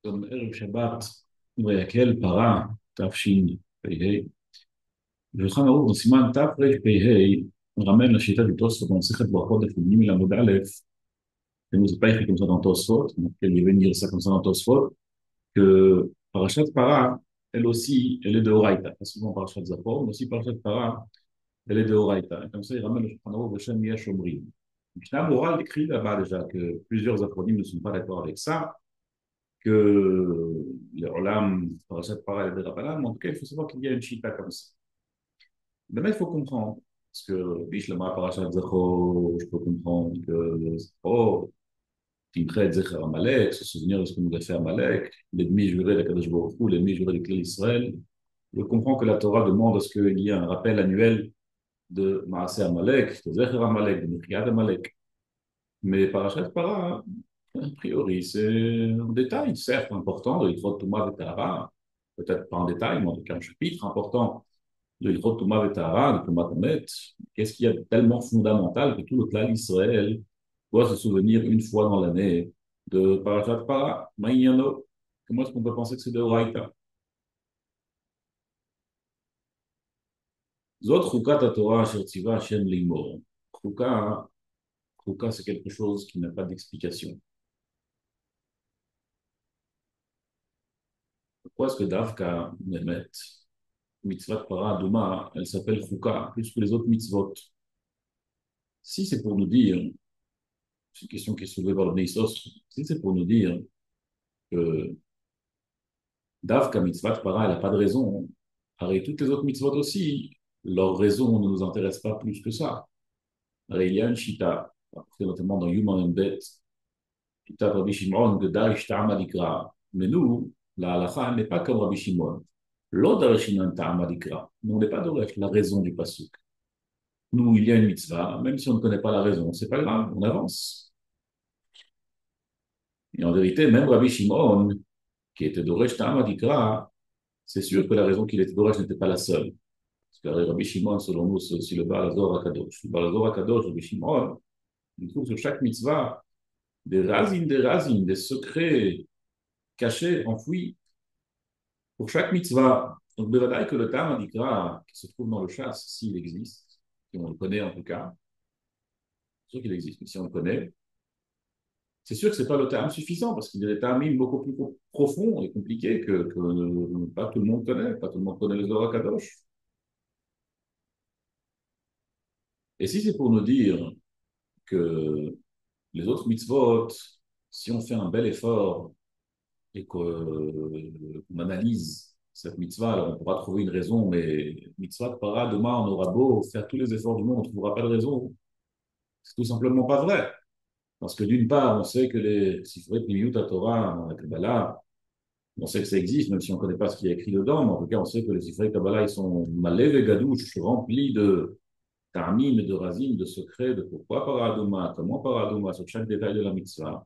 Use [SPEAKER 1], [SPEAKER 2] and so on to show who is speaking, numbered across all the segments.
[SPEAKER 1] Comme Erev Shabbat, laquelle para Tafshin Pei Le Khan Aour, dans Siman Tafresh Pei on ramène la chita du Tosfot dans Sechet Brachot de Founim la Mode Aleph. Et nous, c'est pas écrit comme ça dans Tosfot, donc il veut dire ça comme ça dans Tosfot, que Parashat Para, elle aussi, elle est de Horaïta. Pas seulement Parashat Zachor, mais aussi Parashat Para, elle est de Horaïta. Et comme ça, il ramène le Khan Aour Beshem Yesh Omrim. Mishnah Moral écrit là-bas déjà que plusieurs acronymes ne sont pas d'accord avec ça, que le Olam, Parashat Para et Rabbanan, mais en tout cas, il faut savoir qu'il y a une chita comme ça. Maintenant, il faut comprendre, parce que Bishlama Parashat Zachor, je peux comprendre que Zachor, Timchet Zecher Amalek, se souvenir de ce que nous a fait Amalek, l'ennemi juré de Kadosh Baruch Hu, l'ennemi juré de Klal Israël. Je comprends que la Torah demande à ce qu'il y ait un rappel annuel de Maaseh Amalek, de Zecher Amalek, de Michiad Amalek. Mais Parashat Para, a priori, c'est un détail, certes important, de l'Ilchot Touma et Tahara, peut-être pas en détail, mais en tout cas un chapitre important de l'Ilchot Touma et Tahara, de Touma Tamet. Qu'est-ce qu'il y a de tellement fondamental que tout le clan d'Israël doit se souvenir une fois dans l'année de Parashat Para, Maïniano? Comment est-ce qu'on peut penser que c'est de Horaïta? Zot Chukat Torah Asher Tziva Hashem Limor. Chuka, c'est quelque chose qui n'a pas d'explication. Pourquoi est-ce que Davka Nemet mitzvah para Aduma, elle s'appelle Chouka, plus que les autres mitzvot. Si c'est pour nous dire, c'est une question qui est soulevée par le Neissos, si c'est pour nous dire que Davka mitzvah para, elle n'a pas de raison, alors toutes les autres mitzvot aussi, leur raison ne nous intéresse pas plus que ça. Alors il y a une chita, notamment dans Human and Bet, chita de Rabbi Shimon, que Darish Ta'ama Dikra. Mais nous, la halacha n'est pas comme Rabbi Shimon. L'autre Darishinan Ta'ama Dikra. Nous, on n'est pas de la raison du pasuk. Nous, il y a une mitzvah, même si on ne connaît pas la raison, c'est pas grave, on avance. Et en vérité, même Rabbi Shimon, qui était Doresh Ta'ama Dikra, c'est sûr que la raison qu'il était Doresh n'était pas la seule. Parce que Rabbi Shimon, selon nous, c'est aussi le Baal Hazor HaKadosh. Le Baal Hazor HaKadosh, Rabbi Shimon, il trouve sur chaque mitzvah des razines, des secrets cachés, enfouis, pour chaque mitzvah. Donc, Bevadaï que le Ta'ama Dikra, qui se trouve dans le chasse, s'il existe, si on le connaît en tout cas, c'est sûr qu'il existe, mais si on le connaît, c'est sûr que ce n'est pas le terme suffisant parce qu'il y a des termes beaucoup plus profonds et compliqués que pas tout le monde connaît. Pas tout le monde connaît les Zohar Kadosh. Et si c'est pour nous dire que les autres mitzvot, si on fait un bel effort et qu'on analyse cette mitzvah, alors on pourra trouver une raison, mais mitzvah de para, demain on aura beau faire tous les efforts du monde, on ne trouvera pas de raison. C'est tout simplement pas vrai. Parce que d'une part, on sait que les Sifrei Pnimiut Torah, la Kabbalah, on sait que ça existe, même si on ne connaît pas ce qui est écrit dedans, mais en tout cas, on sait que les Sifrei Kabbalah, ils sont malèves et gadouches, remplis de ta'amim et de razim, de secrets, de pourquoi paradoma, comment paradoma, sur chaque détail de la mitzvah.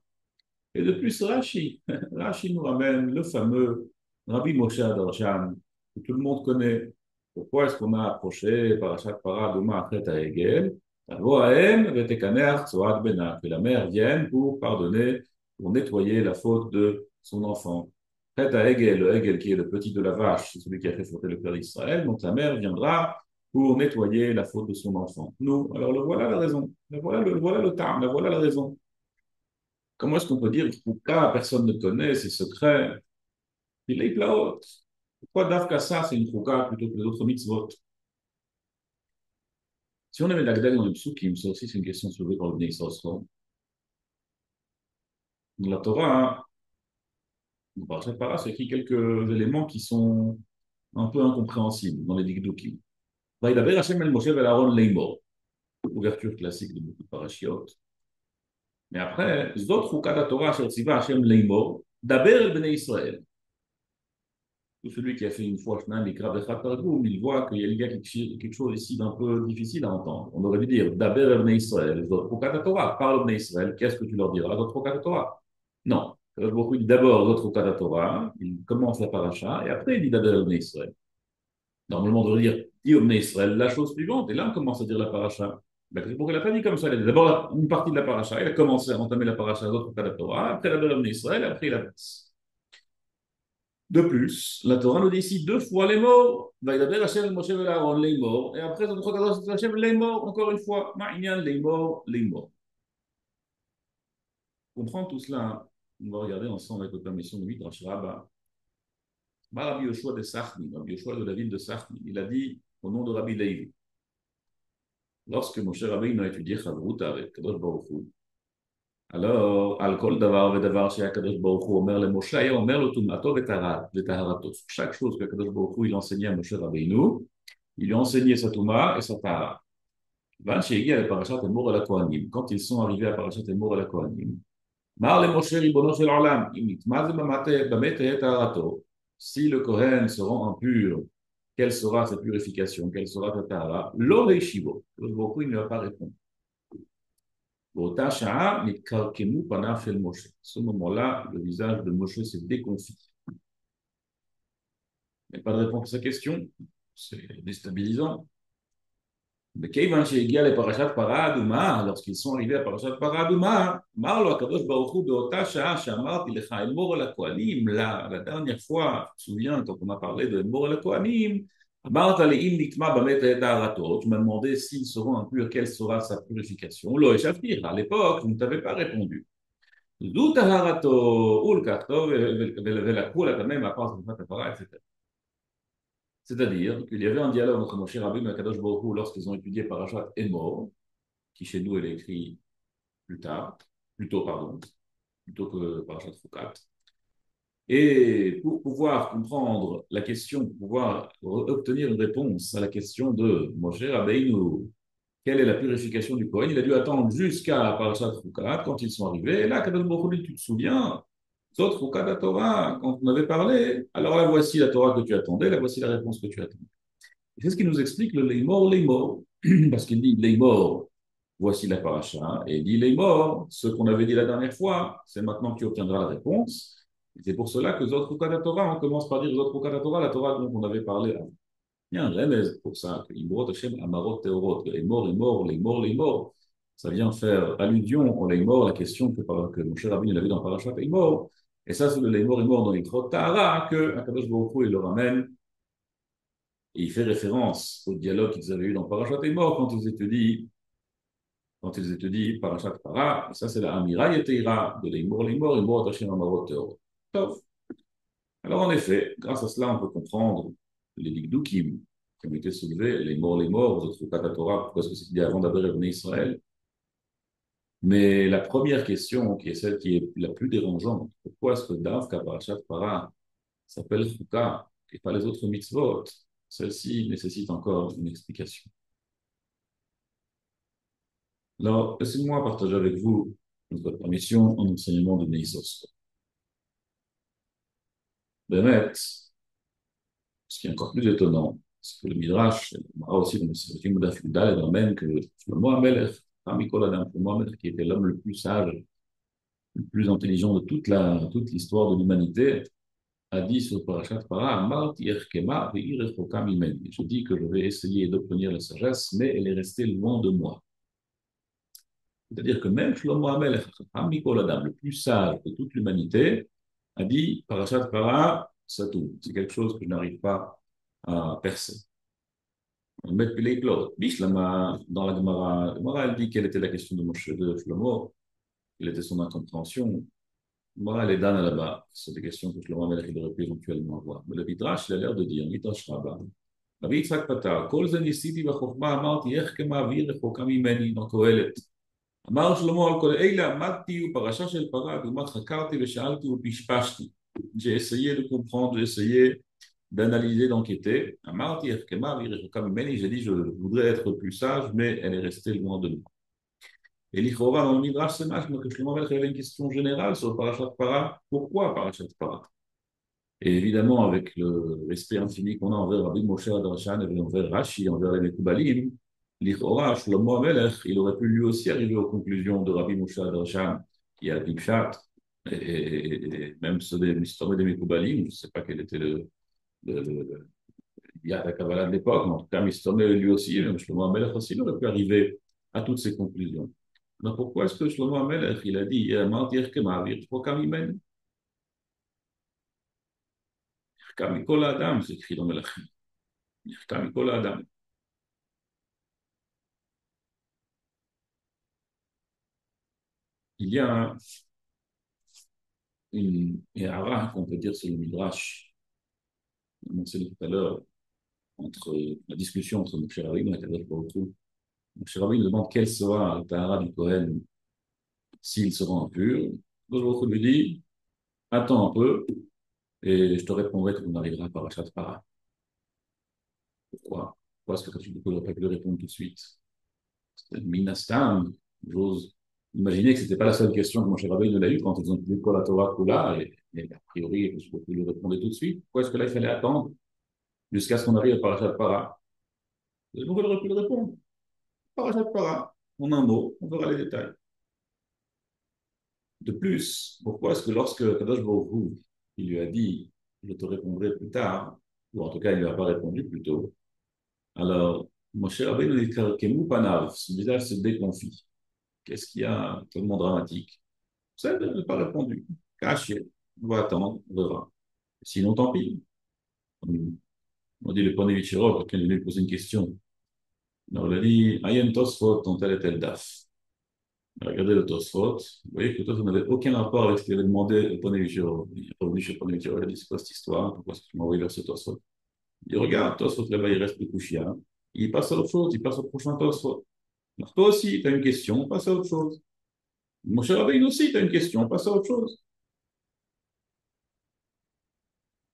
[SPEAKER 1] Et de plus, Rashi, Rashi nous ramène le fameux Rabbi Moshe Adarshan, que tout le monde connaît. Pourquoi est-ce qu'on a approché Parashat Paradoma après à Hegel, que la mère vienne pour pardonner, pour nettoyer la faute de son enfant. Prête à Hegel, le Hegel qui est le petit de la vache, c'est celui qui a fait fauter le père d'Israël, donc la mère viendra pour nettoyer la faute de son enfant. Nous, alors le voilà la raison, voilà le terme, le voilà la raison. Comment est-ce qu'on peut dire pourquoi personne ne connaît ses secrets? Il est plaote. Pourquoi Dafka ça, c'est une chouka plutôt que les autres mitzvot? Si on avait l'Agdal dans le psukim, ça aussi c'est une question soulevée par le Bnei Yisraël. Dans la Torah, dans Parashat Para, c'est écrit quelques éléments qui sont un peu incompréhensibles dans les Dikdukim. Vaïdaber Hashem el Moshe vel Aaron leimor. Ouverture classique de beaucoup de parashiot. Mais après, Zot chouka Torah asher tziva Hashem leimor, daber el Bnei Israël. Tout celui qui a fait une fois Shna Mikra Bechat Targum, il voit qu'il y a quelque chose ici d'un peu difficile à entendre. On aurait dû dire Daber el Bnei Israël, Zot chouka Torah, parle au Bnei Israël, qu'est-ce que tu leur diras? Zot chouka Torah. Non. Il dit d'abord Zot chouka Torah, il commence la paracha, et après il dit Daber el Bnei Israël. Normalement, on devrait dire, dit au Bnei Israël la chose suivante, et là on commence à dire la paracha. Pourquoi il n'a pas dit comme ça? Il a dit d'abord une partie de la paracha, il a commencé à entamer la paracha d'autres cas de la Torah, après la Bnei Israël, après il a De plus, la Torah nous dit ici deux fois les mots. Vaïdaber Hashem Moshe et Aaron, les morts. Et après, dans notre cas, Hashem, les morts, encore une fois. Ma'inyan, les morts, les morts. Pour comprendre tout cela, on va regarder ensemble avec la permission de Midrash Rabbah. Rabbi Yoshua de Sachni, Rabbi Yoshua de la ville de Sachni, il a dit au nom de Rabbi Levi, lorsque Moshe Rabbeinu a étudié Chavrut avec Kadosh Baruch Hu, alors, al kol davar vedavar she'akadosh baruch hu omer le Moshe, היה אומר לו טומאתו וטהרתו. Chaque chose que Kadosh Baruch Hu il enseignait à Moshe Rabbeinu, il lui a enseigné sa touma et sa tahara. כיוון שהגיע לפרשת אמור אל הכהנים, quand ils sont arrivés à פרשת אמור אל הכהנים, אמר למשה ריבונו של עולם, אם נטמא זה במה תהא טהרתו, si le Kohen se rend impur, quelle sera sa purification, quelle sera sa tahara? Lo leishivo. Kadosh Baruch Hu il ne va pas répondre. À ce moment-là, le visage de Moshe s'est déconfit. Il n'y a pas de réponse à sa question. C'est déstabilisant. Mais lorsqu'ils sont arrivés à Parashat Paradouma, la dernière fois, tu te souviens, quand on a parlé de Mor la Kohanim, tu m'as demandé s'ils seront impurs, quelle sera sa purification. À l'époque, vous ne t'avez pas répondu. C'est-à-dire qu'il y avait un dialogue entre Moshe Rabbeinu et Kadosh Baruch Hu lorsqu'ils ont étudié Parashat Emor, qui chez nous elle est écrite plus tard, plutôt que Parashat Chukat. Et pour pouvoir comprendre la question, pour pouvoir obtenir une réponse à la question de Moshe Rabbeinu, quelle est la purification du Kohen, il a dû attendre jusqu'à Parashat Chukat quand ils sont arrivés. Et là, Kadosh Baruch Hu, tu te souviens, Zot Chukat la Torah, quand on avait parlé, alors là, voici la Torah que tu attendais, là, voici la réponse que tu attendais. C'est ce qui nous explique le Leimor, parce qu'il dit Leimor, voici la paracha, et il dit Leimor, ce qu'on avait dit la dernière fois, c'est maintenant que tu obtiendras la réponse. Et c'est pour cela que Zot Chukat la Torah, on commence par dire Zot Chukat la Torah dont on avait parlé avant. Il y a un remez pour ça, que Imrot Hashem Amarot Teorot, que Leimor, ça vient faire allusion au Leimor, la question que Moshe Rabbeinu avait dans Parashat Leimor, et ça c'est le Leimor dans l'Ikrot Tahara, que Akadosh Baruch Hu il le ramène. Et il fait référence au dialogue qu'ils avaient eu dans Parashat Emor quand ils étudient Parashat Para. Ça, c'est la Amira Yeteira de Leimor, Hashem Amarot Teorot. Alors, en effet, grâce à cela, on peut comprendre les Ligdukim qui ont été soulevés, Leimor, vous autres pas Torah, pourquoi est-ce que c'est dit avant d'abord Israël? Mais la première question, qui est celle qui est la plus dérangeante, pourquoi est-ce que Davka Parashat Para s'appelle Chuka et pas les autres mitzvot? Celle-ci nécessite encore une explication. Alors, laissez-moi partager avec vous notre permission en enseignement de Neisos. Bémet, ce qui est encore plus étonnant, c'est que le Midrash, aussi dans le Sifrim d'Afudal, ramène que Shlomo HaMelech, parmi Koladam, Shlomo HaMelech, qui était l'homme le plus sage, le plus intelligent de toute l'histoire de l'humanité, a dit sur Parashat Para, Amarti Erkema ve'ir rechoka mimeni. Je dis que je vais essayer d'obtenir la sagesse, mais elle est restée loin de moi. C'est-à-dire que même Shlomo HaMelech, le plus sage de toute l'humanité, a dit Parashat Para, c'est tout. C'est quelque chose que je n'arrive pas à percer. Bishlama, dans la Gemara, elle dit quelle était la question de Moshe de Shlomo, quelle était son incompréhension. Gemara, elle est dans là-bas. C'est des questions que Shlomo HaMelech aurait pu éventuellement avoir. Mais le Midrash, il a l'air de dire, Midrash Rabbah, Rabbi Yitzhak Patar, Kol ze nisiti v'chokhma amarti yech kema v'ir rechoka mimeni, dans Kohelet. אמר שלמה על כל אלה עמדתי ופרשה של פרה, כלומר חקרתי ושאלתי ופשפשתי. J'ai essayé de comprendre, j'ai essayé d'analyser, d'enquêter. אמרתי, החכמה והיא רחוקה ממני, j'ai dit, je voudrais être plus sage, mais elle est restée loin de moi. Et לכאורה, dans le Midrash, c'est mach, que Shlomo HaMelech avait une question générale sur Parashat Para. Pourquoi Parashat Para? Et évidemment, avec le respect infini qu'on a envers Rabbi Moshe Adrashan et envers Rashi, envers les Mekoubalim, l'Ichora, Shlomo HaMelech, il aurait pu lui aussi arriver aux conclusions de Rabbi Moshe Adrashan, qui a Pipshat, et même ceux des Mistoré des Mekoubalim, je ne sais pas quel était la Kabbalah de l'époque, mais en tout cas, Mistoré lui aussi, même Shlomo HaMelech aussi, il aurait pu arriver à toutes ces conclusions. Donc pourquoi est-ce que Shlomo HaMelech, il a dit, Martir Kemavir, Chokam Imen? Mikol Adam, c'est écrit dans Melachim. Mikol Adam. Il y a une Hara qu'on peut dire sur le Midrash, on a mentionné tout à l'heure, entre la discussion entre Moshe Rabbeinu et Kadosh Baruch Hu. Moshe Rabbeinu demande quelle sera la Tahara du Kohen s'il sera impur. Kadosh Baruch Hu lui dit, attends un peu et je te répondrai quand on arrivera à Parashat Para. Pourquoi? Pourquoi est-ce que Kadosh Baruch Hu n'aurait pas pu lui répondre tout de suite? Minastam, j'ose imaginer que ce n'était pas la seule question que Moshe Rabbeinu a eue quand ils ont publié la Torah Kula, et a priori, Kadosh Baruch Hu lui répondait tout de suite. Pourquoi est-ce que là, il fallait attendre jusqu'à ce qu'on arrive à Parashat Para? Kadosh Baruch Hu aurait pu lui répondre. Parashat Para, en un mot, on verra les détails. De plus, pourquoi est-ce que lorsque Kadosh Baruch Hu, il lui a dit, je te répondrai plus tard, ou en tout cas, il ne lui a pas répondu plus tôt, alors, Moshe Rabbeinu dit Kemu Panav, son visage se déconfit. Qu'est-ce qu'il y a tellement dramatique? Ça, il n'a pas répondu. Caché. On va attendre, on verra. Sinon, tant pis. On dit le Ponevichero, quand il lui pose une question. Alors, il a dit Ayem Tosfot, dans tel et tel daf. Regardez le Tosfot. Vous voyez que le Tosfot n'avait aucun rapport avec ce qu'il avait demandé au Ponevichero. Il est revenu chez le Ponevichero, il a dit c'est quoi cette histoire? Pourquoi est-ce que tu m'as envoyé vers ce Tosfot? Il dit regarde, Tosfot là-bas, il reste le Kushia. Il passe à autre chose, il passe au prochain Tosfot. Alors, toi aussi, tu as une question, passe à autre chose. Mon cher Rabbeinu aussi, tu as une question, passe à autre chose.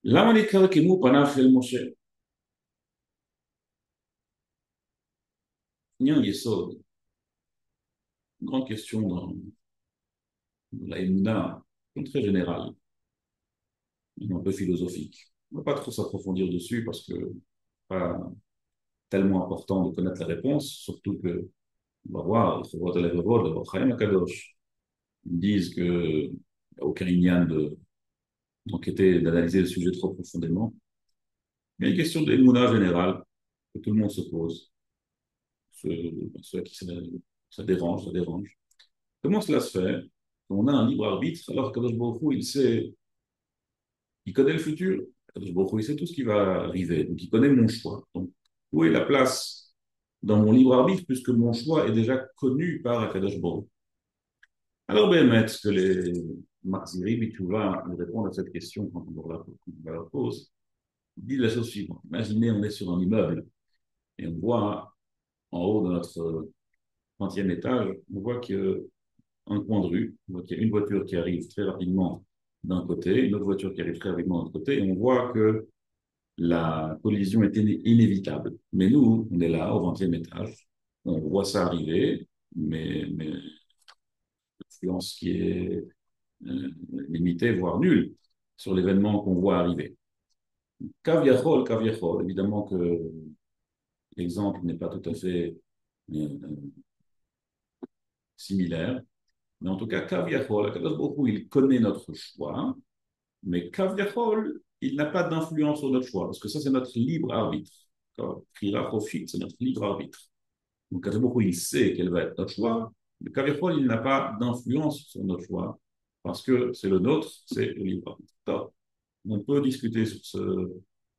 [SPEAKER 1] למה נתקרקמו פניו של משה? עניין יסוד, une grande question dans la Emouna, très générale, un peu philosophique. On ne va pas trop s'approfondir dessus parce que pas tellement important de connaître la réponse, surtout que on va voir, ils disent qu'il n'y a aucun lien d'enquêter, d'analyser le sujet trop profondément. Mais il y a une question d'Emouna générale que tout le monde se pose. Ceux qui ça dérange, ça dérange. Comment cela se fait qu'on a un libre arbitre alors que Kadosh Baruch Hu, il connaît le futur, Kadosh Baruch Hu, il sait tout ce qui va arriver, donc il connaît mon choix. Donc, où est la place dans mon libre arbitre puisque mon choix est déjà connu par Kadosh Baruch Hu? Alors, ben, ce que les Marziri, Bitouva, nous répondent à cette question quand on la pose, ils disent la chose suivante. Imaginez, on est sur un immeuble et on voit en haut de notre 30e étage, on voit que un coin de rue, on voit qu'il y a une voiture qui arrive très rapidement d'un côté, une autre voiture qui arrive très rapidement de l'autre côté, et on voit que la collision est inévitable. Mais nous, on est là, au 20e étage, on voit ça arriver, mais l'influence qui est limitée, voire nulle, sur l'événement qu'on voit arriver. Kaviachol, évidemment que l'exemple n'est pas tout à fait similaire, mais en tout cas, Kaviachol, Akadosh Baruch Hu, il connaît notre choix, mais Kaviachol, il n'a pas d'influence sur notre choix, parce que ça, c'est notre libre arbitre. Krira Profit, c'est notre libre arbitre. Donc, Akadosh Baruch Hu, il sait quel va être notre choix, mais Kaviachol, il n'a pas d'influence sur notre choix, parce que c'est le nôtre, c'est le libre arbitre. Alors, on peut discuter sur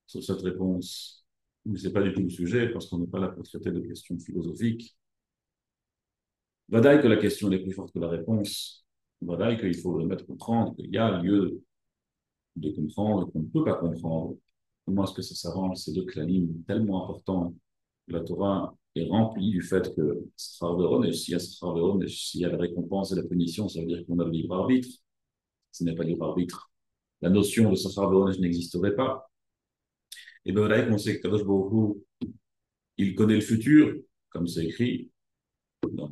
[SPEAKER 1] cette réponse, mais ce n'est pas du tout le sujet, parce qu'on n'est pas là pour traiter de questions philosophiques. Vadaï que la question est plus forte que la réponse. Vadaï qu'il faut le mettre comprendre qu'il y a lieu de comprendre, qu'on ne peut pas comprendre. Comment est-ce que ça s'arrange, ces deux clanim tellement importants? La Torah est remplie du fait que Sachar Veron, et s'il y a Sachar Veron, et s'il y a la récompense et la punition, ça veut dire qu'on a le libre arbitre. Ce n'est pas libre arbitre. La notion de Sachar Veron n'existerait pas. Et bien voilà qu'on sait que Kadosh Baruch Hu, il connaît le futur, comme c'est écrit dans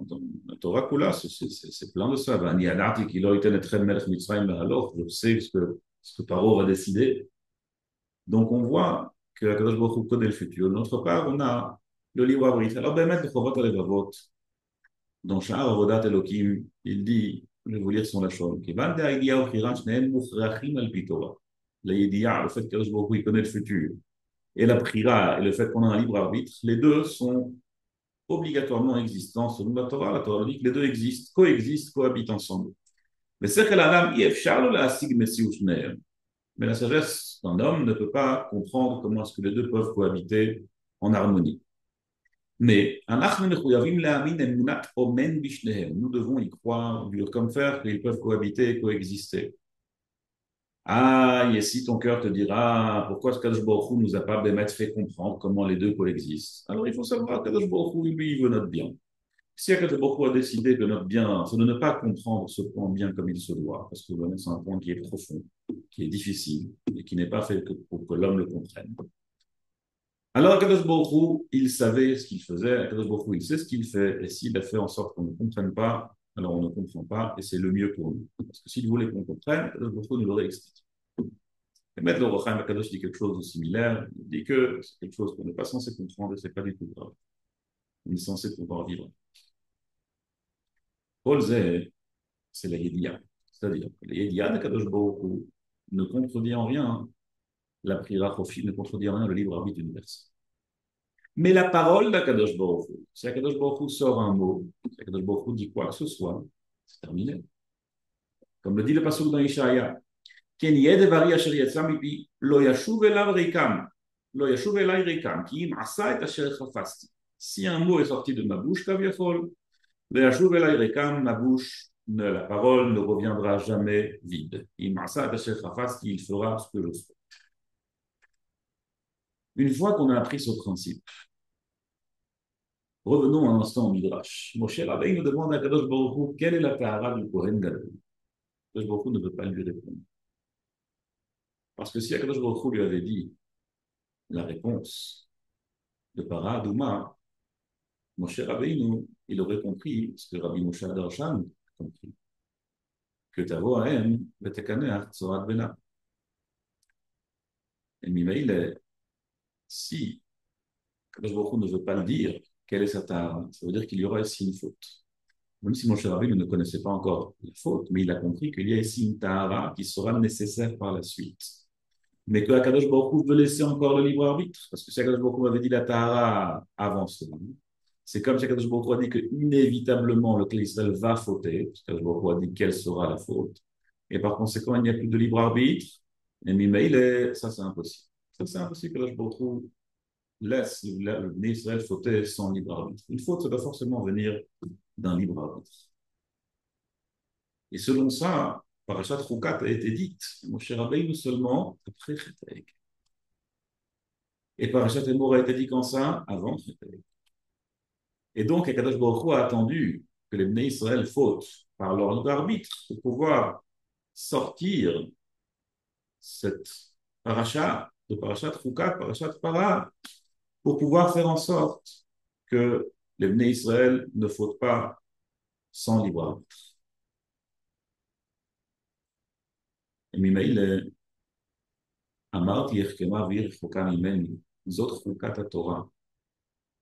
[SPEAKER 1] la Torah Kula, c'est plein de ça. Je sais ce que Paro va décider. Donc on voit que Kadosh Baruch Hu connaît le futur. D'autre part, on a le livre arbitre. Alors, ben, mettre le Chorot Alevavot, dans Sha'ar Avodat Elohim, il dit, je vais vous lire son lachon, Kivan de Ha'idiyah Uchiran Shneem Mukhrachim al pi Torah. La Yediyah, le fait que Kadosh Baruch Hu, il connaît le futur, et la Prira, et le fait qu'on a un libre arbitre, les deux sont obligatoirement existants selon la Torah. La Torah dit que les deux existent, coexistent, cohabitent ensemble. Mais c'est que la lame, mais la sagesse Un homme ne peut pas comprendre comment est-ce que les deux peuvent cohabiter en harmonie. Mais nous devons y croire, dur comme fer, qu'ils peuvent cohabiter et coexister. Ah, et si ton cœur te dira, pourquoi est-ce qu'Akadosh Baruch Hu nous a pas fait comprendre comment les deux coexistent? Alors il faut savoir qu'Akadosh Baruch Hu, lui, il veut notre bien. Si Akadosh Baruch Hu a décidé que notre bien, c'est de ne pas comprendre ce point bien comme il se doit, parce que c'est un point qui est profond, qui est difficile, et qui n'est pas fait pour que l'homme le comprenne. Alors Akadosh Baruch Hu, il savait ce qu'il faisait, Akadosh Baruch Hu, il sait ce qu'il fait, et s'il a fait en sorte qu'on ne comprenne pas, alors on ne comprend pas, et c'est le mieux pour nous. Parce que s'il voulait qu'on comprenne, Akadosh Baruch Hu nous l'aurait expliqué. Et Maître L'Orechaim Akadosh dit quelque chose de similaire, il dit que c'est quelque chose qu'on n'est pas censé comprendre, et c'est pas du tout grave. On est censé pouvoir vivre. Paul Zé, c'est la Yédia. C'est-à-dire que la Yédia d'Akadosh Baruch Hu ne contredit en rien la prière Chofi, ne contredit en rien le libre arbitre universel. Mais la parole d'Akadosh Baruch Hu, si Akadosh Baruch Hu sort un mot, si Akadosh Baruch Hu dit quoi que ce soit, c'est terminé. Comme le dit le passage dans Ishaïa, Ken yedevari asher yatsa mipi lo yashuv elav rikam, lo yashuv elai rikam, ki im asa et asher chafasti. Si un mot est sorti de ma bouche, kaviachol, lo yashuv elai rikam, ma bouche, la parole ne reviendra jamais vide. Im asa et asher chafasti, il fera ce que je souhaite. Une fois qu'on a appris ce principe, revenons un instant au Midrash. Moshe Rabbeinu nous demande à Kadosh Baruch Hu quelle est la tahara du Kohen Gadol. Kadosh Baruch Hu ne veut pas lui répondre. Parce que si Kadosh Baruch Hu lui avait dit la réponse de Para Adouma, Moshe Rabbeinu, il aurait compris ce que Rabbi Moshe Darshan a compris. Que Tavo Ahem, Vetekaneh, Tzorat Bena. Et Mimaïl, si Kadosh Baruch Hu ne veut pas le dire, quelle est sa tahara? Ça veut dire qu'il y aura ici une faute. Même si Moshe Rabbeinu ne connaissait pas encore la faute, mais il a compris qu'il y a ici une tahara qui sera nécessaire par la suite. Mais que Akadosh Baruch Hu veut laisser encore le libre arbitre, parce que si Akadosh Baruch Hu avait dit la tahara avant cela, c'est comme si Akadosh Baruch Hu a dit que inévitablement le Klal Yisraël va fauter, parce qu'Akadosh Baruch Hu a dit quelle sera la faute, et par conséquent il n'y a plus de libre arbitre, et Mimaïl, ça c'est impossible. Ça c'est impossible que Akadosh Baruch Hu laisse le Bnei Israël fauter sans libre arbitre. Une faute, ça doit forcément venir d'un libre arbitre. Et selon ça, Parashat Chukat a été dite, Moshe Rabbeinu seulement après Cheteg. Et Parashat Emor a été dit quand ça? Avant Cheteg. Et donc, Akadosh Baruch Hu a attendu que les Bnei Israël fautent par leur libre arbitre pour pouvoir sortir cette parasha de Parashat Chukat, Parashat Para, pour pouvoir faire en sorte que les Bnei Israël ne fautent pas sans libre arbitre. Et Mimaïl, Amarti Yerkema Vir Choka Mimeni, Zot Chukat Torah.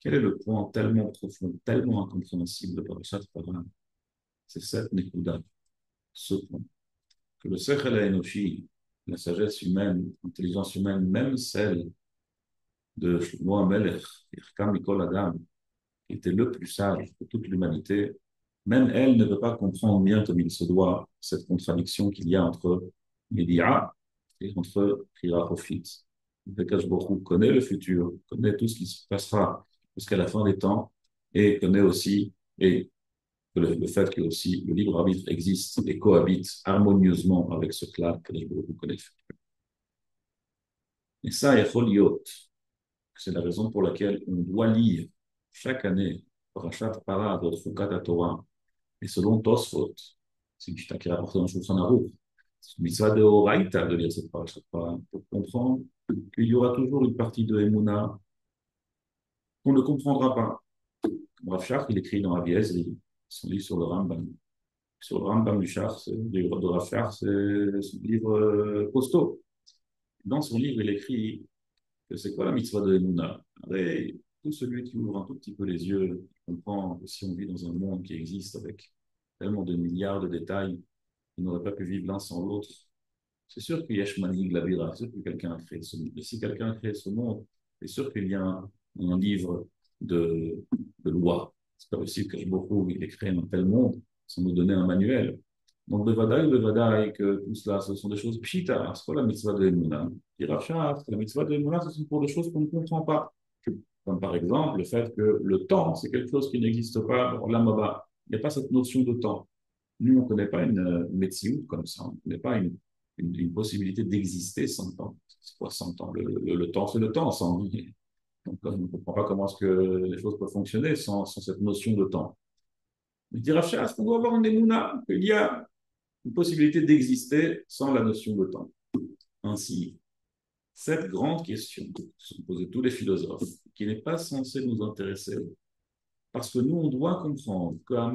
[SPEAKER 1] Quel est le point tellement profond, tellement incompréhensible de Parashat Para? C'est cette Nekuda, ce point. Que le Sechel HaEnoshi, la sagesse humaine, l'intelligence humaine, même celle de Shlomo HaMelech, Yerkam Mikol Adam, qui était le plus sage de toute l'humanité, même elle ne peut pas comprendre bien comme il se doit cette contradiction qu'il y a entre Média et entre Khira Profit. Akadosh Baruch Hu connaît le futur, connaît tout ce qui se passera jusqu'à la fin des temps, et connaît aussi, et le fait que aussi le libre arbitre existe et cohabite harmonieusement avec ce que Akadosh Baruch Hu connaît le futur. Et ça, il faut l'yot. C'est la raison pour laquelle on doit lire chaque année Parashat Para de Chukat Torah. Et selon Tosfot, c'est une chita qui est rapportée dans Shulchan Aruch, c'est une mitzvah de Horaïta de lire cette Parashat Para pour comprendre qu'il y aura toujours une partie de Emouna qu'on ne comprendra pas. Rav Shach, il écrit dans Avi Ezri, son livre sur le Rambam. Sur le Rambam du Shach, le livre de Rav Shach, c'est son livre costaud. Dans son livre, il écrit que c'est quoi la mitzvah de Emouna? Et tout celui qui ouvre un tout petit peu les yeux comprend que si on vit dans un monde qui existe avec tellement de milliards de détails qui n'auraient pas pu vivre l'un sans l'autre, c'est sûr qu'il y a Shmanig la Bira, c'est sûr que quelqu'un a créé ce monde. Et si quelqu'un a créé ce monde, c'est sûr qu'il y a un livre de loi. C'est pas possible que beaucoup il ait créé un tel monde sans nous donner un manuel. Donc, bevadaï, que tout cela, ce sont des choses pshita, c'est pas la mitzvah de Emouna. Et Racha, la mitzvah de Emouna, ce sont pour des choses qu'on ne comprend pas. Comme par exemple le fait que le temps, c'est quelque chose qui n'existe pas dans l'Amaba. Il n'y a pas cette notion de temps. Nous, on ne connaît pas une médecine comme ça. On ne connaît pas une possibilité d'exister sans temps. C'est quoi sans temps? Le temps, c'est le temps sans vie. Donc, on ne comprend pas comment est-ce que les choses peuvent fonctionner sans cette notion de temps. Mais dire est-ce qu'on doit avoir une émouna, qu'il y a une possibilité d'exister sans la notion de temps. Ainsi, cette grande question que se sont posées tous les philosophes, qui n'est pas censée nous intéresser, parce que nous, on doit comprendre on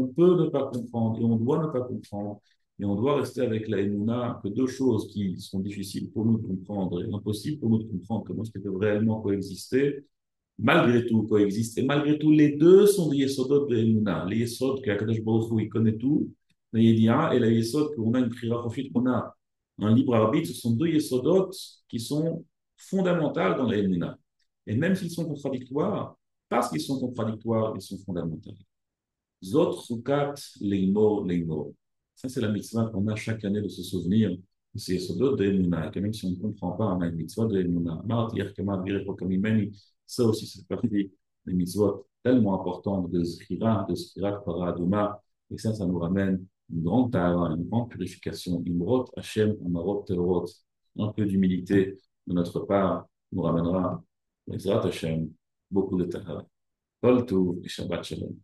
[SPEAKER 1] peut ne pas comprendre et on doit ne pas comprendre. Et on doit rester avec la Emouna que deux choses qui sont difficiles pour nous de comprendre et impossibles pour nous de comprendre comment est-ce qu'elles peuvent réellement coexister, malgré tout coexistent. Et malgré tout, les deux sont des yesodot de Emouna. Les yesod que Akadosh Baruch Hu, il connaît tout, la Yedia, et la yesod qu'on a une prière profite, qu'on a un libre arbitre, ce sont deux yesodot qui sont fondamentales dans la Emouna. Et même s'ils sont contradictoires, parce qu'ils sont contradictoires, ils sont fondamentaux. Zot sukat leimo leimo. Ça, c'est la mitzvah qu'on a chaque année de se souvenir. C'est ce d'autres de Emouna, que même si on ne comprend pas, on a une mitzvah de Emouna. Ça aussi, c'est partie des mitzvot tellement importantes de Zkhirat Paraduma. Et ça nous ramène une grande tara, une grande purification. Imrot Hashem, Amarot Terot. Un peu d'humilité de notre part nous ramènera, Ezrat Hashem, beaucoup de tara. Kol Tov et Shabbat Shalom.